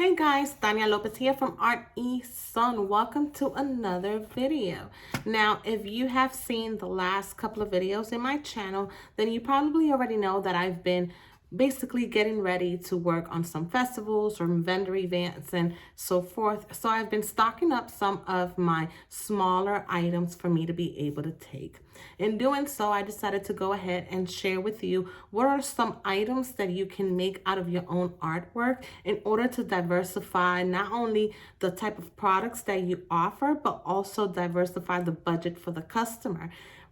Hey guys, Tania Lopez here from Epson. Welcome to another video. Now, if you have seen the last couple of videos in my channel, then you probably already know that I've been basically getting ready to work on some festivals or vendor events and so forth. So I've been stocking up some of my smaller items for me to be able to take. In doing so, I decided to go ahead and share with you what are some items that you can make out of your own artwork in order to diversify not only the type of products that you offer, but also diversify the budget for the customer.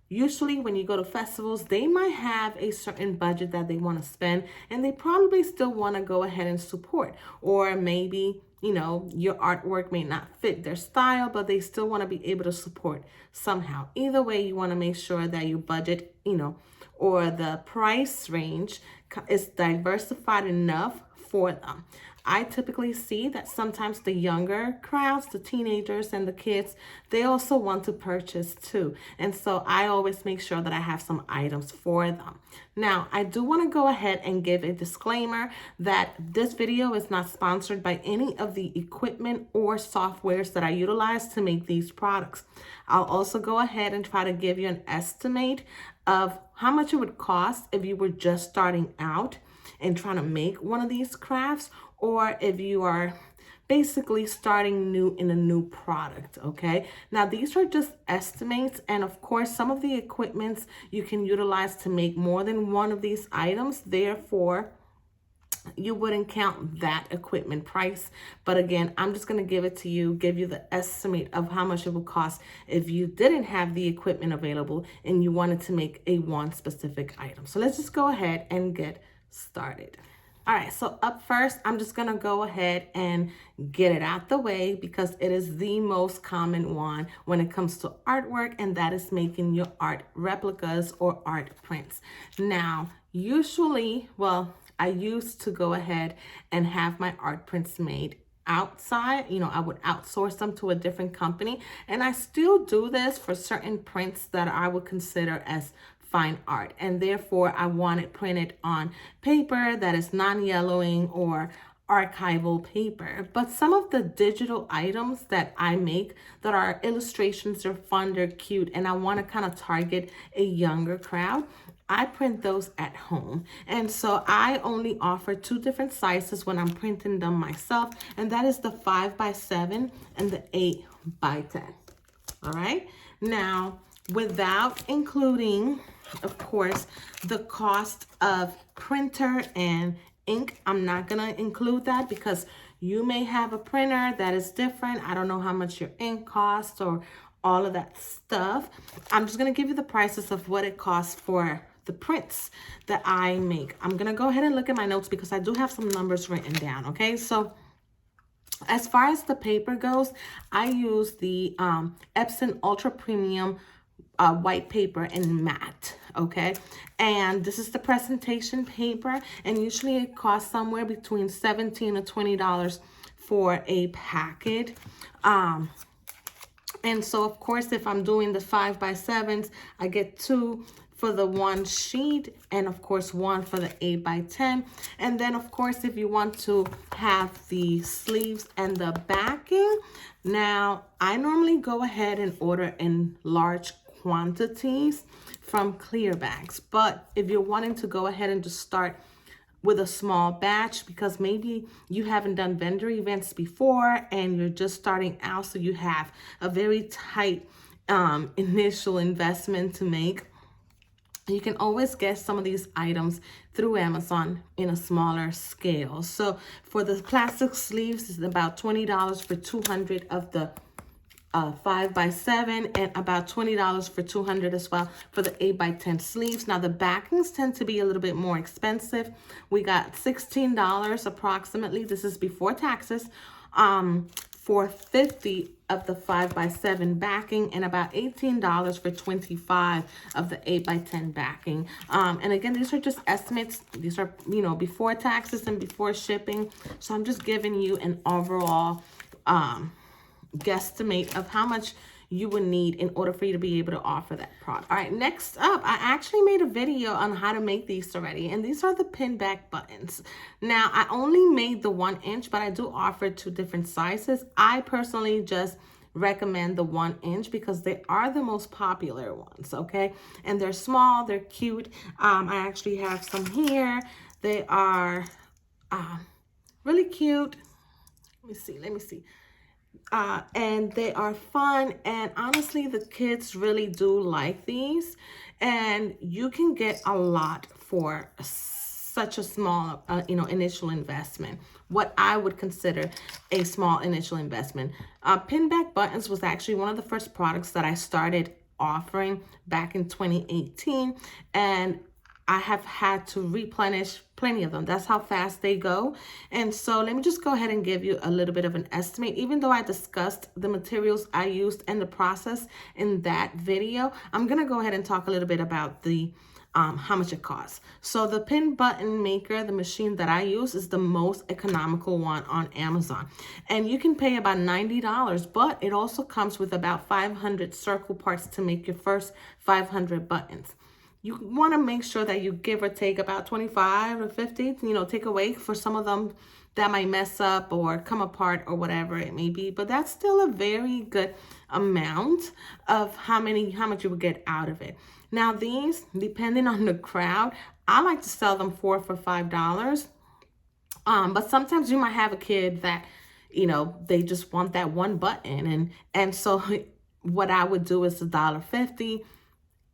Usually when you go to festivals, they might have a certain budget that they want to spend and they probably still want to go ahead and support. Or maybe, your artwork may not fit their style, but they still want to be able to support somehow. Either way, you want to make sure that your budget, or the price range is diversified enough for them. I typically see that sometimes the younger crowds, the teenagers and the kids, they also want to purchase too. And so I always make sure that I have some items for them. Now, I do want to go ahead and give a disclaimer that this video is not sponsored by any of the equipment or softwares that I utilize to make these products. I'll also go ahead and try to give you an estimate of how much it would cost if you were just starting out and trying to make one of these crafts, or if you are basically starting new in a new product. Okay, now these are just estimates, and of course some of the equipments you can utilize to make more than one of these items, therefore you wouldn't count that equipment price. But again, I'm just going to give it to you, give you the estimate of how much it would cost if you didn't have the equipment available and you wanted to make a one specific item. So let's just go ahead and get started. All right, so up first, I'm just gonna go ahead and get it out the way because it is the most common one when it comes to artwork, and that is making your art replicas or art prints. Now, usually, I used to go ahead and have my art prints made outside. I would outsource them to a different company, and I still do this for certain prints that I would consider as fine art, and therefore I want it printed on paper that is non-yellowing or archival paper. But some of the digital items that I make that are illustrations, they're fun, they're cute, and I want to kind of target a younger crowd, I print those at home. And so I only offer two different sizes when I'm printing them myself, and that is the 5x7 and the 8x10. All right, now without including, of course, the cost of printer and ink, I'm not gonna include that because you may have a printer that is different. I don't know how much your ink costs or all of that stuff. I'm just gonna give you the prices of what it costs for the prints that I make. I'm gonna go ahead and look at my notes because I do have some numbers written down, okay? So as far as the paper goes, I use the Epson Ultra Premium white paper in matte, okay? And this is the presentation paper, and usually it costs somewhere between $17 to $20 for a packet. And so of course, if I'm doing the 5x7s, I get two for the one sheet, and of course one for the 8x10. And then of course, if you want to have the sleeves and the backing, now I normally go ahead and order in large quantities from clear bags. But if you're wanting to go ahead and just start with a small batch because maybe you haven't done vendor events before and you're just starting out, so you have a very tight initial investment to make, you can always get some of these items through Amazon in a smaller scale. So for the plastic sleeves, it's about $20 for 200 of the 5x7, and about $20 for 200 as well for the 8x10 sleeves. Now the backings tend to be a little bit more expensive. We got $16 approximately, this is before taxes, for 50 of the 5x7 backing, and about $18 for 25 of the 8x10 backing. And again, these are just estimates. These are, before taxes and before shipping. So I'm just giving you an overall guesstimate of how much you would need in order for you to be able to offer that product. All right, next up, I actually made a video on how to make these already, and these are the Pinback Buttons. Now, I only made the 1 inch, but I do offer 2 different sizes. I personally just recommend the 1 inch because they are the most popular ones, okay? And they're small, they're cute. I actually have some here. They are really cute. Let me see. And they are fun, and honestly the kids really do like these, and you can get a lot for such a small initial investment, what I would consider a small initial investment. Pinback Buttons was actually one of the first products that I started offering back in 2018, and I have had to replenish plenty of them. That's how fast they go. And so let me just go ahead and give you a little bit of an estimate. Even though I discussed the materials I used and the process in that video, I'm going to go ahead and talk a little bit about the how much it costs. So the pin button maker, the machine that I use, is the most economical one on Amazon. And you can pay about $90, but it also comes with about 500 circle parts to make your first 500 buttons. You want to make sure that you give or take about 25 or 50, take away for some of them that might mess up or come apart or whatever it may be. But that's still a very good amount of how much you would get out of it. Now these, depending on the crowd, I like to sell them for $5. But sometimes you might have a kid that, they just want that one button. And so what I would do is $1.50.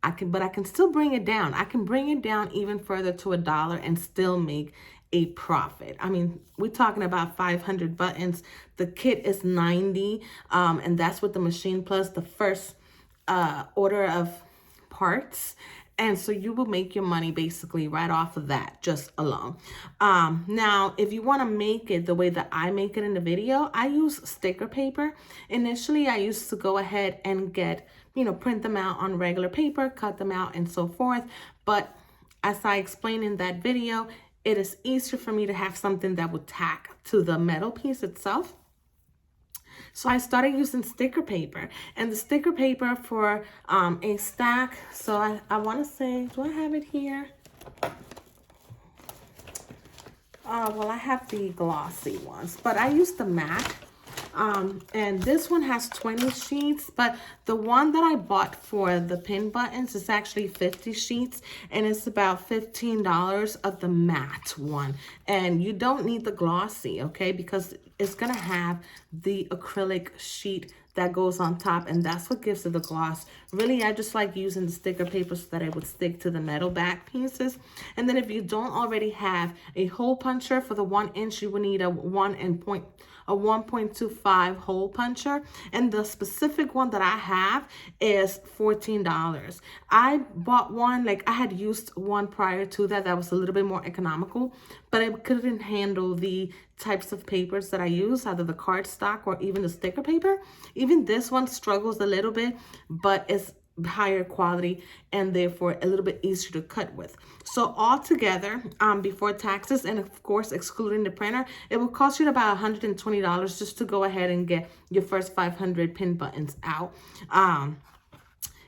But I can still bring it down. I can bring it down even further to $1 and still make a profit. I mean, we're talking about 500 buttons. The kit is $90, and that's with the machine plus the first order of parts. And so you will make your money basically right off of that just alone. Now, if you want to make it the way that I make it in the video, I use sticker paper. Initially, I used to go ahead and get, print them out on regular paper, cut them out and so forth. But as I explained in that video, it is easier for me to have something that would tack to the metal piece itself. So I started using sticker paper, and the sticker paper for a stack. So I want to say, do I have it here? Well, I have the glossy ones, but I use the matte. And this one has 20 sheets, but the one that I bought for the pin buttons is actually 50 sheets, and it's about $15 of the matte one. And you don't need the glossy, okay, because it's gonna have the acrylic sheet that goes on top, and that's what gives it the gloss. Really, I just like using the sticker paper so that it would stick to the metal back pieces. And then if you don't already have a hole puncher for the 1 inch, you would need a 1.25 hole puncher, and the specific one that I have is $14. I bought one, like I had used one prior to that was a little bit more economical, but it couldn't handle the types of papers that I use, either the cardstock or even the sticker paper. Even this one struggles a little bit, but it's higher quality and therefore a little bit easier to cut with. So altogether, before taxes and of course excluding the printer, it will cost you about $120 just to go ahead and get your first 500 pin buttons out.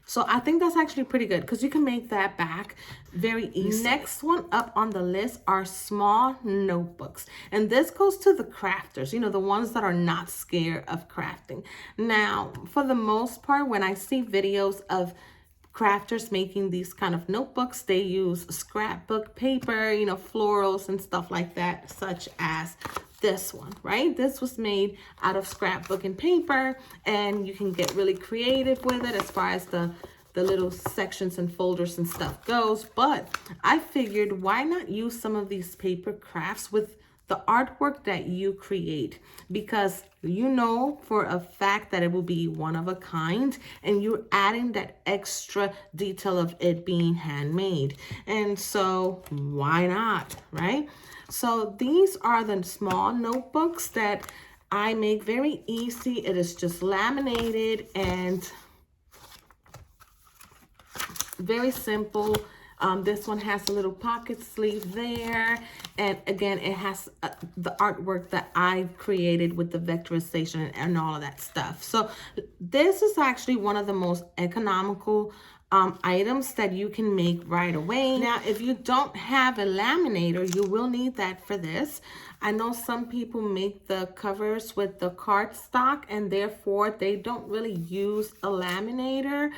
So I think that's actually pretty good because you can make that back very easy. Next one up on the list are small notebooks. And this goes to the crafters, the ones that are not scared of crafting. Now, for the most part, when I see videos of crafters making these kind of notebooks, they use scrapbook paper, florals and stuff like that, such as this one, right? This was made out of scrapbook and paper, and you can get really creative with it as far as the little sections and folders and stuff goes. But I figured, why not use some of these paper crafts with the artwork that you create, because for a fact that it will be one of a kind, and you're adding that extra detail of it being handmade. And so why not, right? So these are the small notebooks that I make very easy. It is just laminated and very simple. This one has a little pocket sleeve there. And again, it has the artwork that I created with the vectorization and all of that stuff. So this is actually one of the most economical items that you can make right away. Now, if you don't have a laminator, you will need that for this. I know some people make the covers with the cardstock, and therefore they don't really use a laminator.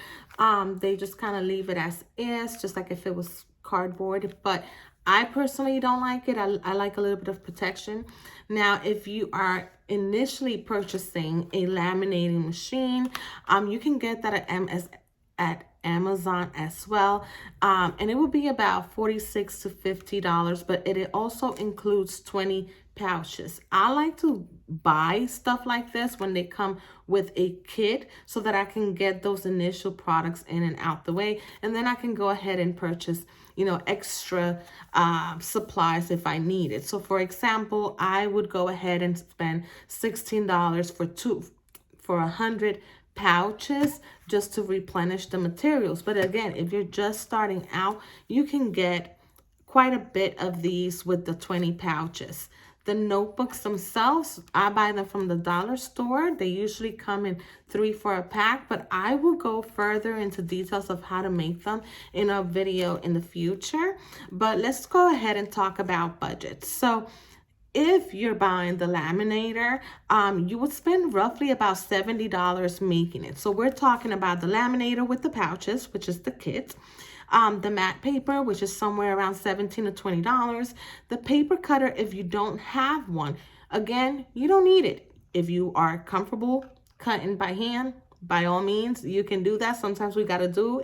They just kind of leave it as is, just like if it was cardboard. But I personally don't like it. I like a little bit of protection. Now, if you are initially purchasing a laminating machine, you can get that at Amazon as well, and it will be about $46 to $50, but it also includes 20 pouches. I like to buy stuff like this when they come with a kit so that I can get those initial products in and out the way, and then I can go ahead and purchase, you know, extra supplies if I need it. So for example, I would go ahead and spend $16 for 100 pouches just to replenish the materials. But again, if you're just starting out, you can get quite a bit of these with the 20 pouches. The notebooks themselves, I buy them from the dollar store. They usually come in 3 for a pack, but I will go further into details of how to make them in a video in the future. But let's go ahead and talk about budgets. So if you're buying the laminator, you would spend roughly about $70 making it. So we're talking about the laminator with the pouches, which is the kit. The matte paper, which is somewhere around $17 to $20. The paper cutter, if you don't have one, again, you don't need it. If you are comfortable cutting by hand, by all means, you can do that. Sometimes we got to do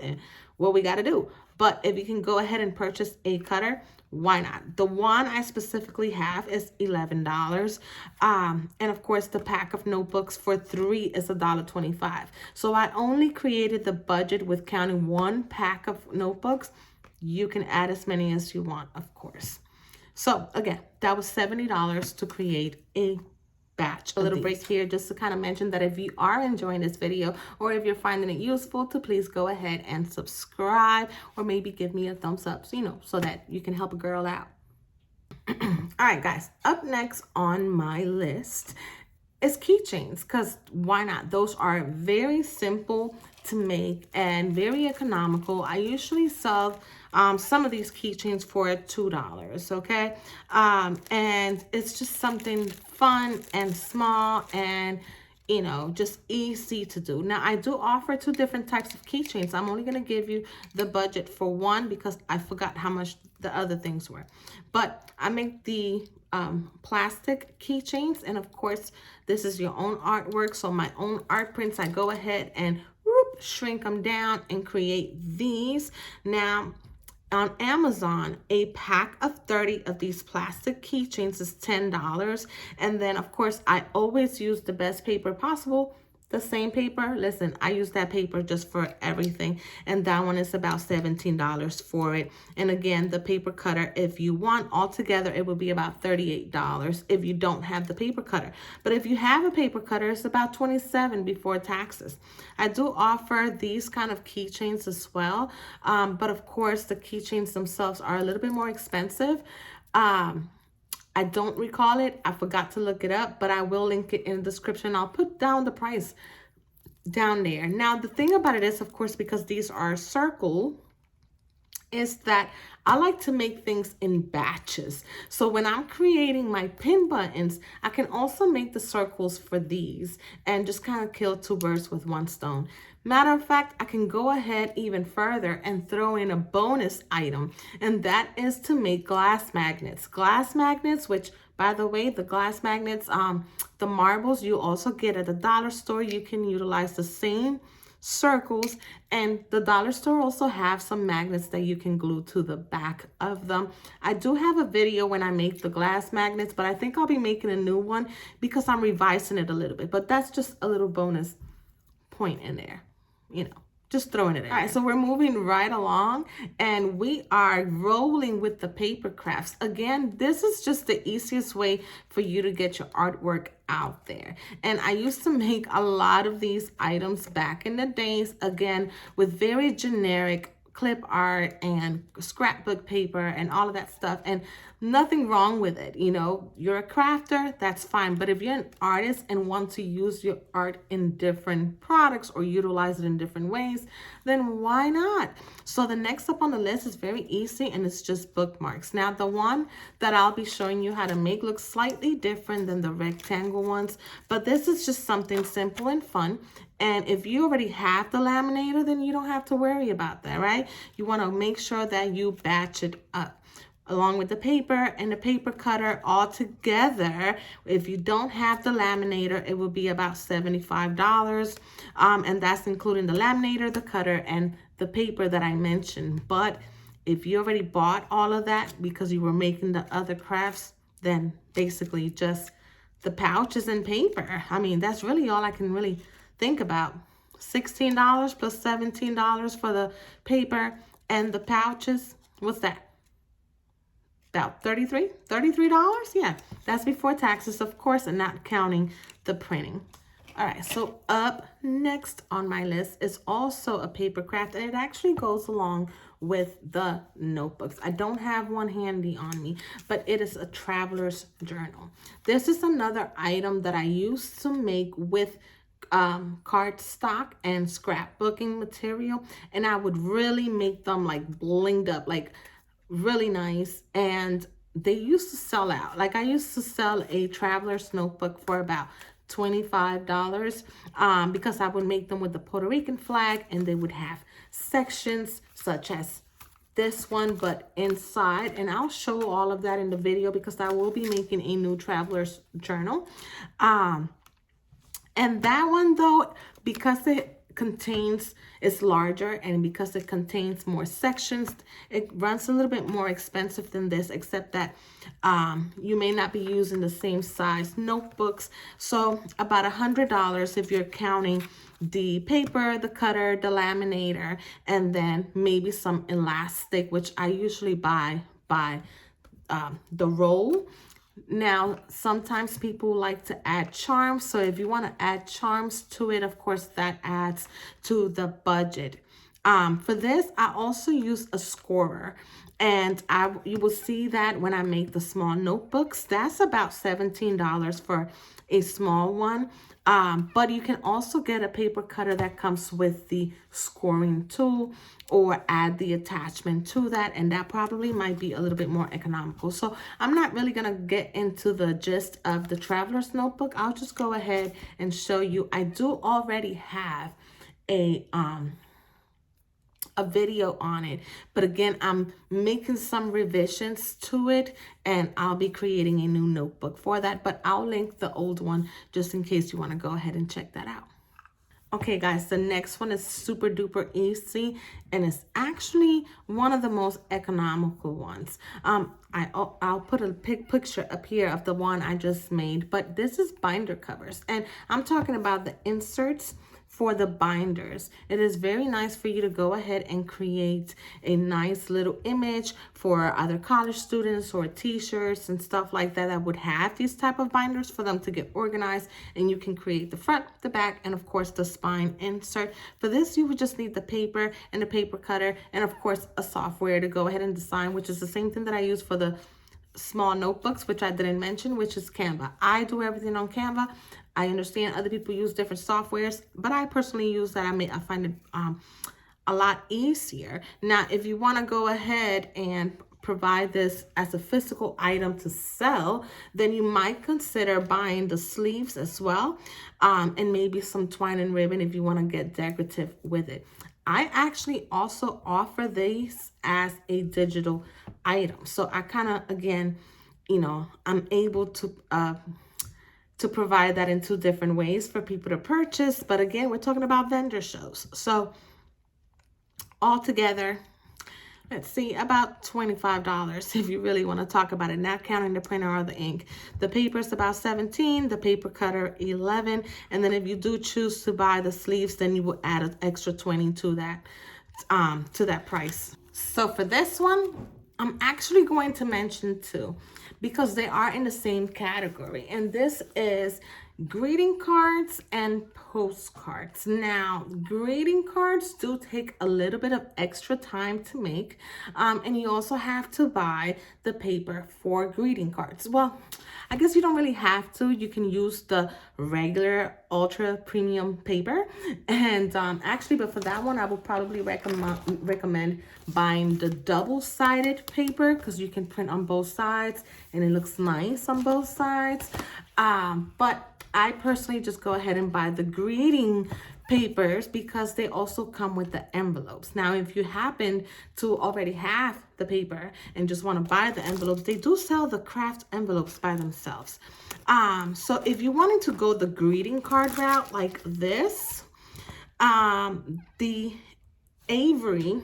what we got to do. But if you can go ahead and purchase a cutter, why not? The one I specifically have is $11. And of course, the pack of notebooks for 3 is $1.25. So I only created the budget with counting 1 pack of notebooks. You can add as many as you want, of course. So again, that was $70 to create a batch. A little break here just to kind of mention that if you are enjoying this video or if you're finding it useful, to please go ahead and subscribe or maybe give me a thumbs up, so, you know, so that you can help a girl out. All right, guys, up next on my list is keychains, because why not? Those are very simple to make and very economical. I usually sell some of these keychains for $2, okay? And it's just something fun and small and, you know, just easy to do. Now, I do offer 2 different types of keychains. I'm only going to give you the budget for one because I forgot how much the other things were. But I make the plastic keychains, and of course, this is your own artwork. So my own art prints, I go ahead and shrink them down and create these. Now, on Amazon, a pack of 30 of these plastic keychains is $10. And then, of course, I always use the best paper possible. The same paper, listen, I use that paper just for everything. And that one is about $17 for it. And again, the paper cutter, if you want, altogether, it would be about $38 if you don't have the paper cutter. But if you have a paper cutter, it's about $27 before taxes. I do offer these kind of keychains as well. But of course, the keychains themselves are a little bit more expensive. I don't recall it. I forgot to look it up, but I will link it in the description. I'll put down the price down there. Now, the thing about it is, of course, because these are circle, is that I like to make things in batches. So when I'm creating my pin buttons, I can also make the circles for these and just kind of kill 2 birds with 1 stone. Matter of fact, I can go ahead even further and throw in a bonus item, and that is to make glass magnets. Glass magnets, which, by the way, the glass magnets, the marbles you also get at the dollar store. You can utilize the same circles, and the dollar store also have some magnets that you can glue to the back of them. I do have a video when I make the glass magnets, but I think I'll be making a new one because I'm revising it a little bit. But that's just a little bonus point in there, you know, just throwing it in. All right, so we're moving right along and we are rolling with the paper crafts. Again, this is just the easiest way for you to get your artwork out there. And I used to make a lot of these items back in the days, again, with very generic clip art and scrapbook paper and all of that stuff, and nothing wrong with it. You know, you're a crafter, that's fine. But if you're an artist and want to use your art in different products or utilize it in different ways, then why not? So the next up on the list is very easy, and it's just bookmarks. Now the one that I'll be showing you how to make looks slightly different than the rectangle ones, but this is just something simple and fun. And if you already have the laminator, then you don't have to worry about that, right? You want to make sure that you batch it up along with the paper and the paper cutter all together. If you don't have the laminator, it will be about $75. And that's including the laminator, the cutter, and the paper that I mentioned. But if you already bought all of that because you were making the other crafts, then basically just the pouches and paper. I mean, that's really all I can really think about. $16 plus $17 for the paper and the pouches. What's that? About $33? Yeah, that's before taxes, of course, and not counting the printing. All right, so up next on my list is also a paper craft, and it actually goes along with the notebooks. I don't have one handy on me, but it is a traveler's journal. This is another item that I used to make with cardstock and scrapbooking material, and I would really make them like blinged up, like really nice. And they used to sell out. Like I used to sell a traveler's notebook for about $25 because I would make them with the Puerto Rican flag, and they would have sections such as this one, but inside, and I'll show all of that in the video because I will be making a new traveler's journal. And that one though, because it's larger, and because it contains more sections, it runs a little bit more expensive than this, except that you may not be using the same size notebooks. So about $100 if you're counting the paper, the cutter, the laminator, and then maybe some elastic, which I usually buy by the roll. Now, sometimes people like to add charms. So if you want to add charms to it, of course, that adds to the budget. For this, I also use a scorer. And you will see that when I make the small notebooks, that's about $17 for a small one. But you can also get a paper cutter that comes with the scoring tool, or add the attachment to that, and that probably might be a little bit more economical. So I'm not really gonna get into the gist of the traveler's notebook. I'll just go ahead and show you. I do already have a video on it, but again, I'm making some revisions to it, and I'll be creating a new notebook for that, but I'll link the old one just in case you want to go ahead and check that out. Okay guys, the next one is super duper easy, and it's actually one of the most economical ones. I'll put a picture up here of the one I just made, but this is binder covers, and I'm talking about the inserts for the binders. It is very nice for you to go ahead and create a nice little image for other college students or t-shirts and stuff like that that would have these type of binders, for them to get organized, and you can create the front, the back, and of course the spine insert. For this, you would just need the paper and the paper cutter, and of course a software to go ahead and design, which is the same thing that I use for the small notebooks, which I didn't mention, which is Canva. I do everything on Canva. I understand other people use different softwares, but I personally use that. I find it a lot easier. Now, if you want to go ahead and provide this as a physical item to sell, then you might consider buying the sleeves as well, and maybe some twine and ribbon if you want to get decorative with it. I actually also offer these as a digital item. So I kind of, again, you know, I'm able to provide that in two different ways for people to purchase. But again, we're talking about vendor shows. So altogether, let's see, about $25 if you really want to talk about it, not counting the printer or the ink. The paper is about $17, the paper cutter $11, and then if you do choose to buy the sleeves, then you will add an extra $20 to that price. So for this one, I'm actually going to mention two, because they are in the same category. And this is greeting cards and postcards. Now, greeting cards do take a little bit of extra time to make, and you also have to buy the paper for greeting cards. Well, I guess you don't really have to. You can use the regular ultra premium paper, and actually, but for that one, I would probably recommend buying the double-sided paper, because you can print on both sides and it looks nice on both sides. But I personally just go ahead and buy the greeting papers because they also come with the envelopes. Now, if you happen to already have the paper and just want to buy the envelopes, they do sell the craft envelopes by themselves. So if you wanted to go the greeting card route like this, the Avery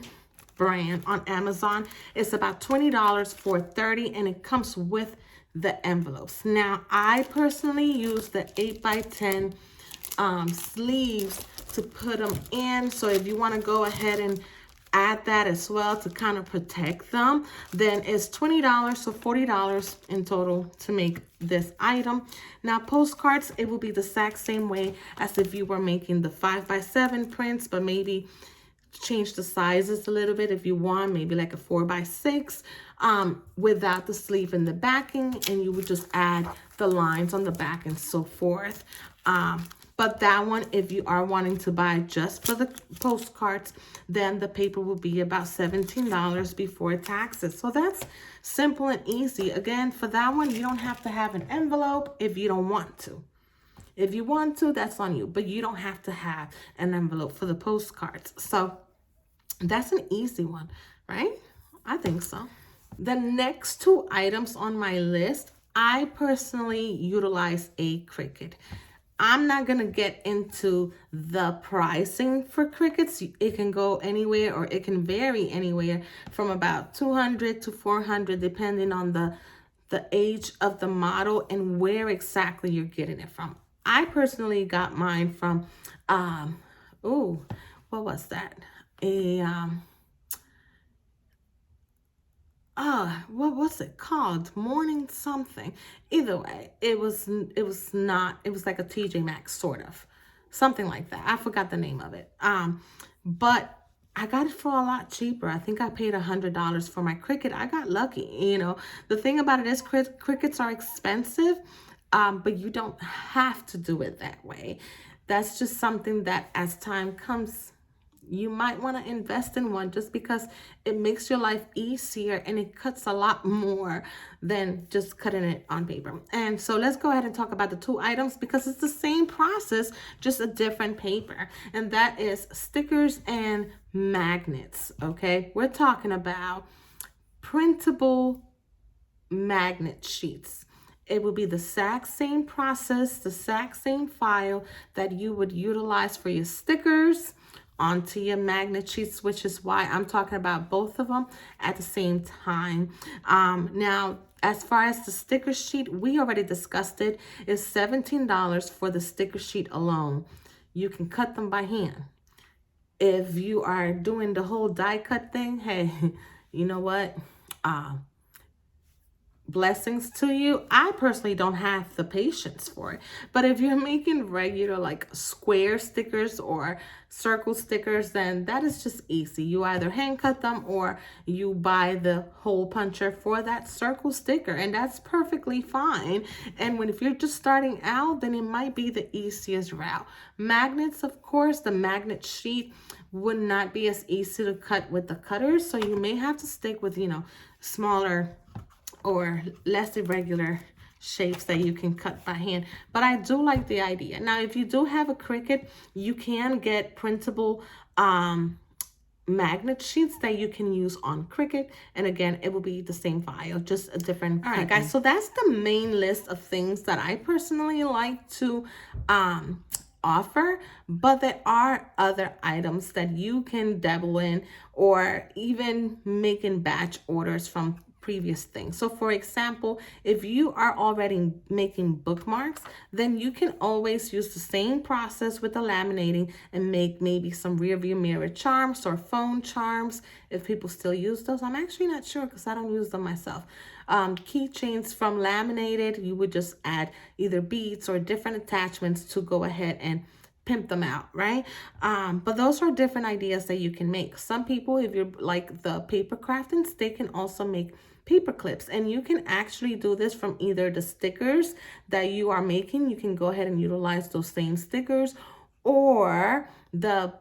brand on Amazon is about $20 for 30, and it comes with the envelopes. Now, I personally use the 8x10 sleeves to put them in. So if you want to go ahead and add that as well to kind of protect them, then it's $20, so $40 in total to make this item. Now, postcards, it will be the exact same way as if you were making the 5x7 prints, but maybe change the sizes a little bit if you want, maybe like a 4x6 without the sleeve in the backing, and you would just add the lines on the back and so forth. But that one, if you are wanting to buy just for the postcards, then the paper will be about $17 before taxes. So that's simple and easy. Again, for that one, you don't have to have an envelope if you don't want to. If you want to, that's on you, but you don't have to have an envelope for the postcards. So that's an easy one, right? I think so. The next two items on my list, I personally utilize a Cricut. I'm not going to get into the pricing for Cricuts. It can go anywhere, or it can vary anywhere from about $200 to $400, depending on the age of the model and where exactly you're getting it from. I personally got mine from, what was that? What was it called? Morning something. Either way, it was like a TJ Maxx, sort of. Something like that. I forgot the name of it. But I got it for a lot cheaper. I think I paid $100 for my Cricut. I got lucky, you know. The thing about it is Cricuts are expensive, but you don't have to do it that way. That's just something that as time comes, you might want to invest in one, just because it makes your life easier and it cuts a lot more than just cutting it on paper. And so let's go ahead and talk about the two items, because it's the same process, just a different paper. And that is stickers and magnets, okay? We're talking about printable magnet sheets. It will be the exact same process, the exact same file that you would utilize for your stickers onto your magnet sheets, which is why I'm talking about both of them at the same time. Now, as far as the sticker sheet, we already discussed it. It's $17 for the sticker sheet alone. You can cut them by hand. If you are doing the whole die cut thing, hey, you know what? Blessings to you. I personally don't have the patience for it. But if you're making regular like square stickers or circle stickers, then that is just easy. You either hand cut them or you buy the hole puncher for that circle sticker, and that's perfectly fine. And if you're just starting out, then it might be the easiest route. Magnets, of course, the magnet sheet would not be as easy to cut with the cutters, so you may have to stick with, you know, smaller or less irregular shapes that you can cut by hand. But I do like the idea. Now, if you do have a Cricut, you can get printable magnet sheets that you can use on Cricut. And again, it will be the same file, just a different. All right, guys, so that's the main list of things that I personally like to offer, but there are other items that you can dabble in, or even making batch orders from previous things. So for example, if you are already making bookmarks, then you can always use the same process with the laminating and make maybe some rear view mirror charms or phone charms, if people still use those. I'm actually not sure because I don't use them myself. Keychains from Laminated, you would just add either beads or different attachments to go ahead and pimp them out, right? But those are different ideas that you can make. Some people, if you're like the paper craftings, they can also make paper clips, and you can actually do this from either the stickers that you are making. You can go ahead and utilize those same stickers, or the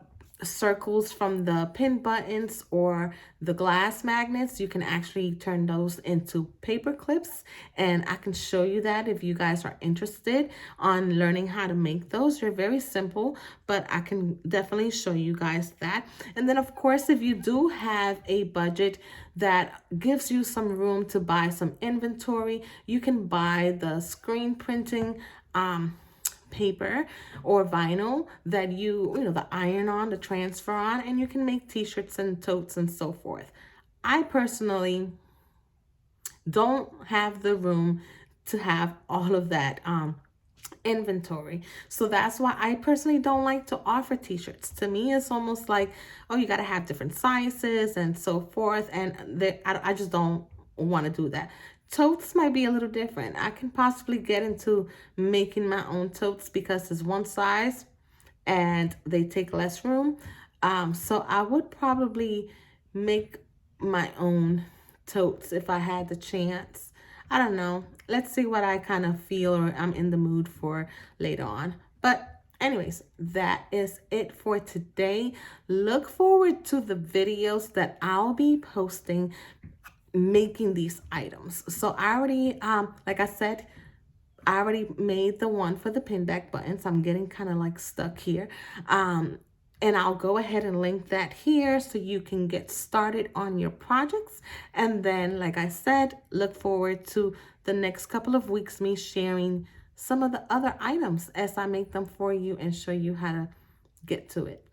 circles from the pin buttons or the glass magnets. You can actually turn those into paper clips, and I can show you that if you guys are interested on learning how to make those. They're very simple, but I can definitely show you guys that. And then of course, if you do have a budget that gives you some room to buy some inventory, you can buy the screen printing paper or vinyl that you know, the iron on, the transfer on, and you can make t-shirts and totes and so forth. I personally don't have the room to have all of that inventory, so that's why I personally don't like to offer t-shirts. To me, it's almost like, oh, you got to have different sizes and so forth, and I just don't want to do that. Totes might be a little different. I can possibly get into making my own totes because it's one size and they take less room. So I would probably make my own totes if I had the chance. I don't know. Let's see what I kind of feel or I'm in the mood for later on. But anyways, that is it for today. Look forward to the videos that I'll be posting making these items. So I already, like I said, I already made the one for the pinback buttons. I'm getting kind of like stuck here. And I'll go ahead and link that here so you can get started on your projects. And then, like I said, look forward to the next couple of weeks, me sharing some of the other items as I make them for you and show you how to get to it.